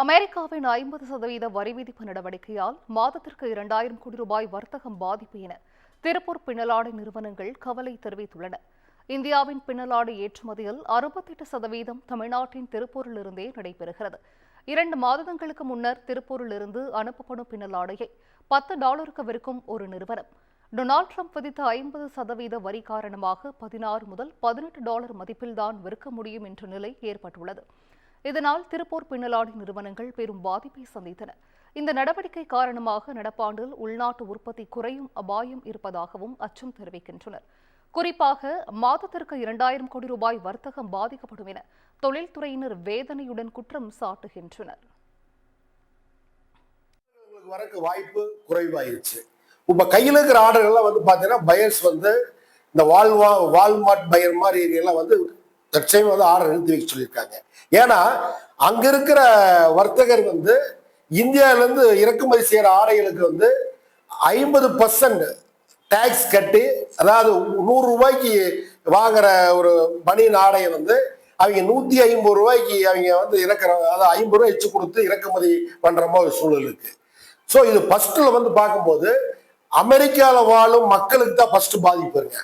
அமெரிக்காவின் 50% வரி விதிப்பு நடவடிக்கையால் மாதத்திற்கு 2000 கோடி ரூபாய் வர்த்தகம் பாதிப்பு என திருப்பூர் பின்னலாடை நிறுவனங்கள் கவலை தெரிவித்துள்ளன. இந்தியாவின் பின்னலாடை ஏற்றுமதியில் 68% தமிழ்நாட்டின் திருப்பூரிலிருந்தே நடைபெறுகிறது. 2 மாதங்களுக்கு முன்னர் திருப்பூரிலிருந்து அனுப்பப்படும் பின்னலாடையை $10 விற்கும் ஒரு நிறுவனம் டொனால்டு டிரம்ப் விதித்த 50% வரி காரணமாக $16 முதல் $18 மதிப்பில்தான் விற்க முடியும் என்ற நிலை ஏற்பட்டுள்ளது. இதனால் திருப்பூர் பின்னலாடை நிறுவனங்கள் பெரும் பாதிப்பை சந்தித்தன. இந்த நடவடிக்கை காரணமாக நடப்பாண்டில் உள்நாட்டு உற்பத்தி குறையும் அபாயம் இருப்பதாகவும் அச்சம் தெரிவிக்கின்றனர். குறிப்பாக மாதத்திற்கு 2000 கோடி ரூபாய் வர்த்தகம் பாதிக்கப்படும் என தொழில்துறையினர் வேதனையுடன் குற்றம் சாட்டுகின்றனர். வரக்கு வாய்ப்பு குறைவாயிருச்சு. இப்ப கையில் இருக்கிற ஆர்டர்கள்லாம் பாத்தீங்கன்னா பயர்ஸ் இந்த வால்மார்ட் பயர் மாதிரி எல்லாம் தற்செயலும் ஆர்டர் நிறுத்தி வைக்க சொல்லியிருக்காங்க. ஏன்னா அங்க இருக்கிற வர்த்தகர் இந்தியாவிலிருந்து இறக்குமதி செய்யற ஆடைகளுக்கு 50% டாக்ஸ் கட்டி, அதாவது 100 ரூபாய்க்கு வாங்குற ஒரு பனியன் ஆடையை அவங்க 150 ரூபாய்க்கு அவங்க இறக்குற, அதாவது 50 ரூபாய் வச்சு கொடுத்து இறக்குமதி பண்ற மாதிரி சூழல் இருக்கு. ஸோ இது ஃபர்ஸ்ட்ல பார்க்கும்போது அமெரிக்காவில் வாழும் மக்களுக்கு தான் ஃபர்ஸ்ட் பாதிப்பு இருக்கு.